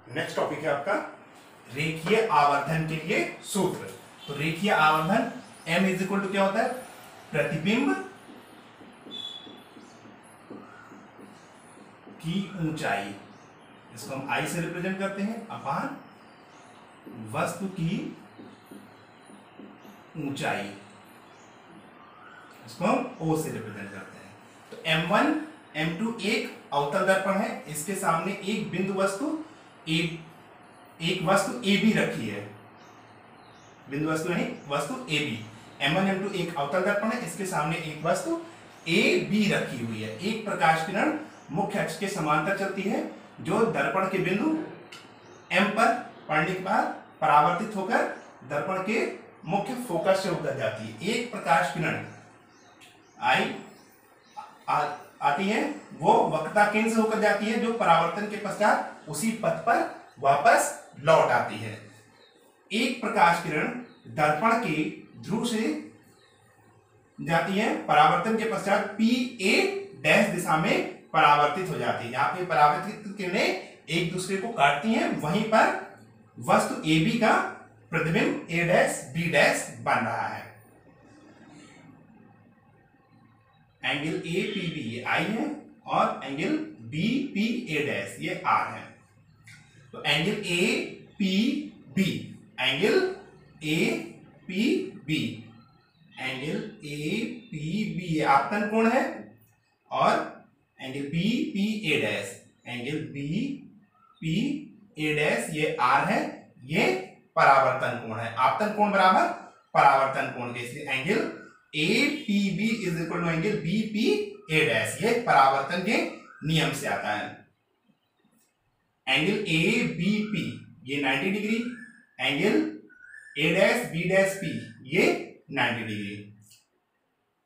Next topic है आपका रेखीय आवर्धन के लिए सूत्र। तो रेखीय आवर्धन m इज इक्वल टू क्या होता है, प्रतिबिंब की ऊंचाई, इसको हम I से रिप्रेजेंट करते हैं, अपान वस्तु की ऊंचाई, इसको हम O से रिप्रेजेंट करते हैं। तो M1 M2 एक अवतल दर्पण है, इसके सामने एक बिंदु वस्तु एक वस्तु AB रखी है, बिंदु वस्तु नहीं, वस्तु AB। M1 M2 एक अवतल दर्पण है, इसके सामने एक वस्तु AB रखी हुई है। एक प्रकाश किरण मुख्य अक्ष के समांतर चलती है, जो दर्पण के बिंदु M पर पड़ने के बाद परावर्तित होकर दर्पण के मुख्य फोकस से होकर जाती है। एक प्रकाश किरण आती है, वो वक्रता केंद्र से होकर जाती है, जो परावर्तन के पश्चात उसी पथ पर वापस लौट आती है। एक प्रकाश किरण दर्पण के ध्रुव से जाती है, परावर्तन के पश्चात PA डैश दिशा में परावर्तित हो जाती है। यहाँ पे परावर्तित किरणें एक दूसरे को काटती हैं, वहीं पर वस्तु AB का प्रतिबिंब A डैश B डैश बन रहा है। एंगल APB ये I है और एंगल BPA डैश ये R है। तो angle APB, angle APB, angle APB ये आपतन कोण है, और angle BPA dash, angle BPA dash ये R है, ये परावर्तन कोण है। आपतन कोण बराबर परावर्तन कोण के, इसलिए angle APB is equal to angle BPA dash, ये परावर्तन के नियम से आता है। एंगल ABP ये 90 degree, angle A dash B dash P ये 90 डिग्री।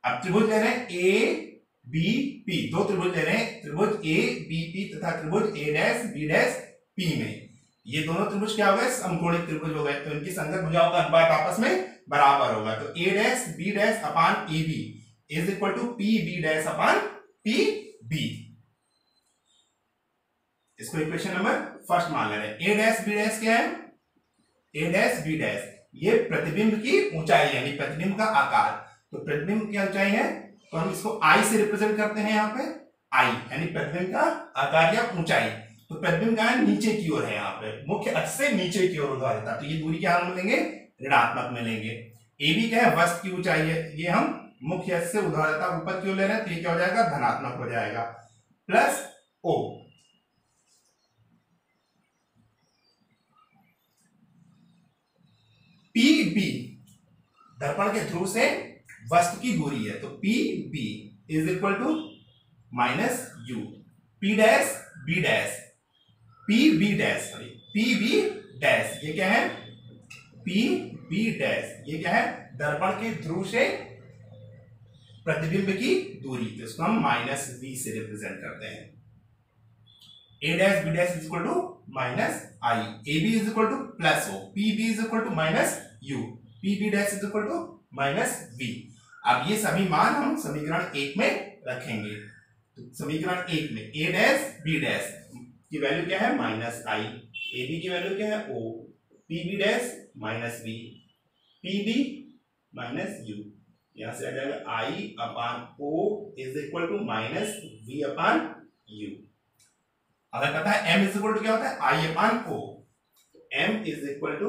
अब त्रिभुज ले रहे हैं ABP, दो त्रिभुज ले रहे हैं, त्रिभुज ABP तथा त्रिभुज A dash B dash P में। ये दोनों त्रिभुज क्या हो गए, समकोणिक त्रिभुज हो गए, तो इनकी संगत भुजाओं का अनुपात आपस में बराबर होगा। तो A dash B dash upon AB is equal to PB dash upon PB। इसको इक्वेशन नंबर फर्स्ट मान ले रहे हैं। A डैश B डैश क्या है, A डैश B डैश ये प्रतिबिंब की ऊंचाई यानी प्रतिबिंब का आकार। तो प्रतिबिंब की ऊंचाई है, तो हम इसको I से रिप्रेजेंट करते हैं। यहाँ पे I यानी प्रतिबिंब का आकार या ऊंचाई। तो प्रतिबिंब का नीचे की ओर है, यहाँ पे मुख्य अक्ष से नीचे की ओर उद्वारिता, तो ये दूरी क्या हम लेंगे, ऋणात्मक में लेंगे। AB क्या है, वस्तु की ऊंचाई है, ये हम मुख्य अक्ष से उद्वारिता ऊपर की ओर ले रहे हैं, तो ये क्या हो जाएगा, धनात्मक हो जाएगा, प्लस O। PB दर्पण के ध्रुव से वस्तु की दूरी है, तो PB is equal to minus U। P dash B dash PB dash, sorry PB dash ये क्या है, PB डैश ये क्या है, दर्पण के ध्रुव से प्रतिबिंब की दूरी, तो इसको हम माइनस V से रिप्रेजेंट करते हैं। A dash B dash is equal to minus I, AB is equal to plus O, PB is equal to minus U, PB dash is equal to minus V। अब ये सभी मान हम समीकरण 1 में रखेंगे। तो समीकरण 1 में A डैश B डैश की वैल्यू क्या है, माइनस I, AB की वैल्यू क्या है O, PB dash minus V, PB minus U, यहां से आ जाएगा I upon O is equal to minus V upon U। अगर पता है M इज इक्वल टू क्या होता है, I upon O, M is equal to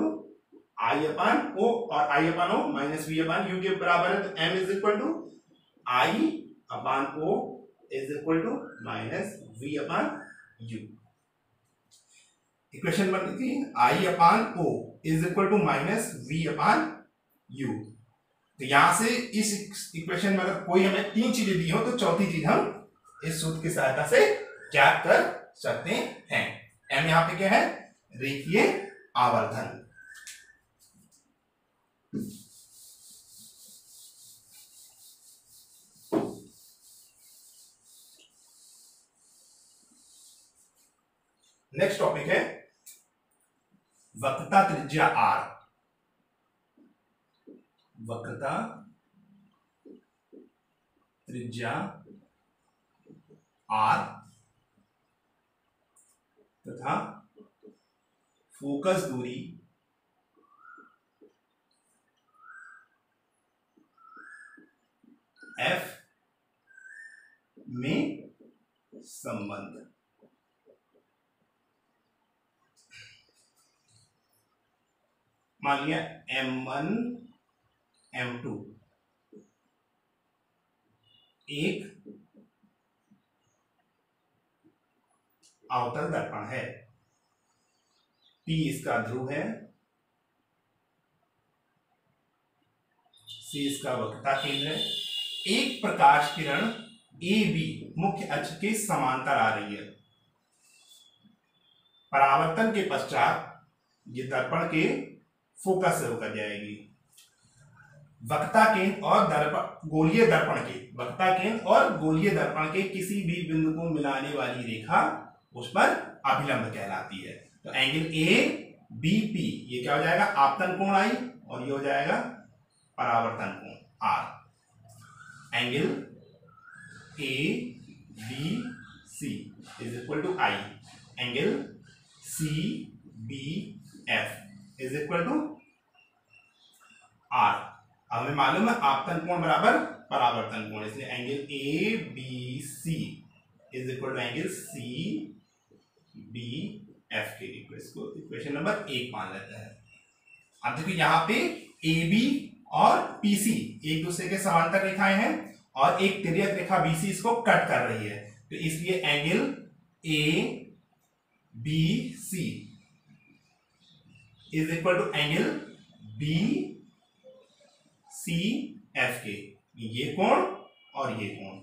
I upon O, और I upon O minus V upon U के बराबर है, तो M is equal to I upon O is equal to minus V upon U। Equation बनती है I upon O is equal to minus V upon U। तो यहां से इस इक्वेशन में अगर कोई हमें तीन चीजें दी हो, तो चौथी चीज हम इस सूत्र की सहायता से ज्ञात कर सकते हैं। M यहां पे क्या है, रेखीय आवर्धन। नेक्स्ट टॉपिक है वक्रता त्रिज्या R। वक्रता त्रिज्या R तथा फोकस दूरी F में संबंध। मान लिया M1 M2 एक अवतल दर्पण है, P इसका ध्रुव है, C इसका वक्रता केंद्र है। एक प्रकाश किरण AB मुख्य अक्ष के समांतर आ रही है। परावर्तन के पश्चात ये दर्पण के फोकस से होकर जाएगी। वक्रता केंद्र और गोलीय दर्पण के किसी भी बिंदु को मिलाने वाली रेखा उस पर अभिलंब कहलाती है। तो एंगल ए बी पी ये क्या हो जाएगा, आपतन कोण आई, और ये हो जाएगा परावर्तन कोण R. Angle A B C is equal to I, angle C B F is equal to R. हमें मालूम है आपतन कोण बराबर परावर्तन कोण, इसलिए angle A B C is equal to angle C B F के इक्वेशन नंबर 1 मान लेते हैं। अब देखिए यहाँ पे ए बी और पीसी एक दूसरे के समांतर रेखाएं हैं और एक तिर्यक रेखा बीसी इसको कट कर रही है, तो इसलिए angle A B C is equal to angle B C F के। ये कोण और ये कोण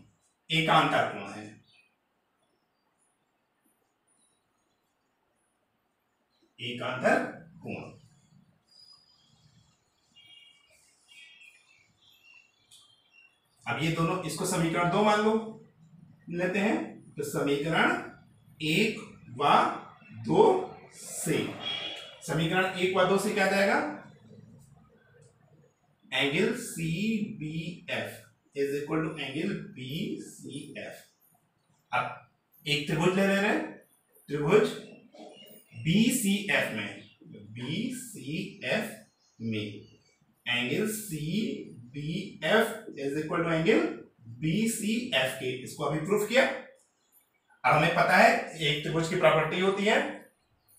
एकांतर कोण है। एकांतर कोण। अब ये दोनों, इसको समीकरण 2 मान लो लेते हैं, तो समीकरण 1 व 2 से, समीकरण 1 व 2 से क्या जाएगा, angle C B F is equal to angle B C F. अब एक त्रिभुज ले रहे हैं, त्रिभुज बी सी एफ में angle C B F is equal to angle B C F के। इसको अभी प्रूफ किया। अब हमें पता है एक त्रिभुज की प्रॉपर्टी होती है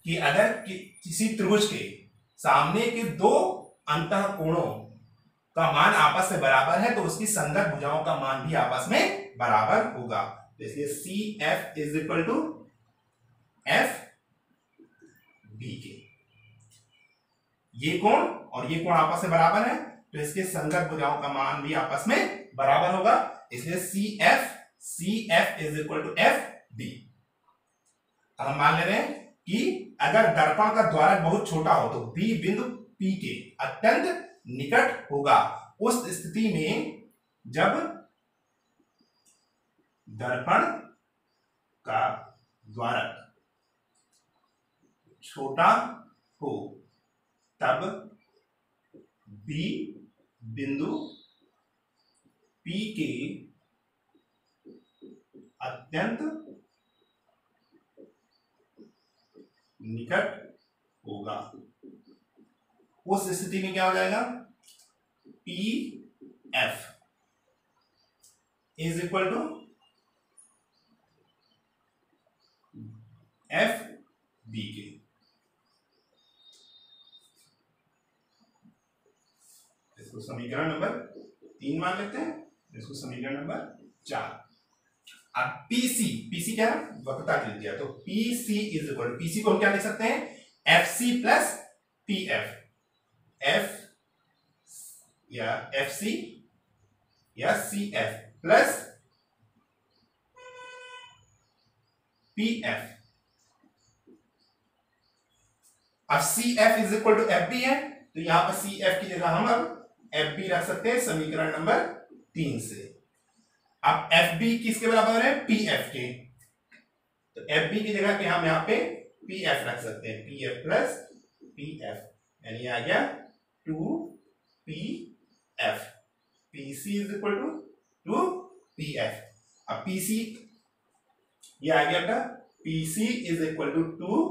कि अगर किसी त्रिभुज के सामने के दो अंतः कोणों का मान आपस में बराबर है तो उसकी संगत भुजाओं का मान भी आपस में बराबर होगा। तो इसलिए C F is equal to F B के। ये कोण और ये कोण आपस में बराबर है तो इसके संगत भुजाओं का मान भी आपस में बराबर होगा, इसलिए C F is equal to F B. अब हम मान ले रहे हैं कि अगर दर्पण का द्वारक बहुत छोटा हो तो बी बिंदु पी के अत्यंत निकट होगा। उस स्थिति में जब दर्पण का द्वारक छोटा हो तब बी बिंदु पी के अत्यंत निकट होगा। उस स्थिति में क्या हो जाएगा, P F is equal to F B के। इसको समीकरण नंबर 3 मान लेते हैं, इसको समीकरण नंबर 4। अब पीसी क्या है, वक्रता त्रिज्या, तो PC is equal to, PC को हम क्या लिख सकते हैं, F C plus P F, F या एफ सी या C F plus P F. अब C F is equal to F B है तो यहां पर सी एफ की जगह हम अब एफ बी रख सकते हैं समीकरण नंबर 3 से। अब एफ बी किसके बराबर है, पी एफ के, तो एफ बी की जगह पे हम यहाँ पे पी एफ रख सकते हैं, P F plus P F, यानी आ गया 2 P F. P C is equal to 2 P F. अब पी सी ये आ गया था, P C is equal to 2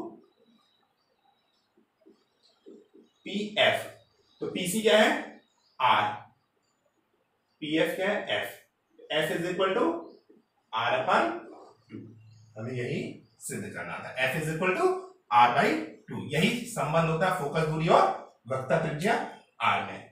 P F, तो पीसी क्या है आर, पी एफ क्या है F, F is equal to R upon 2। हमें यही सिद्ध करना था, F is equal to R by 2। यही संबंध होता है फोकस दूरी और वक्रता त्रिज्या आर में।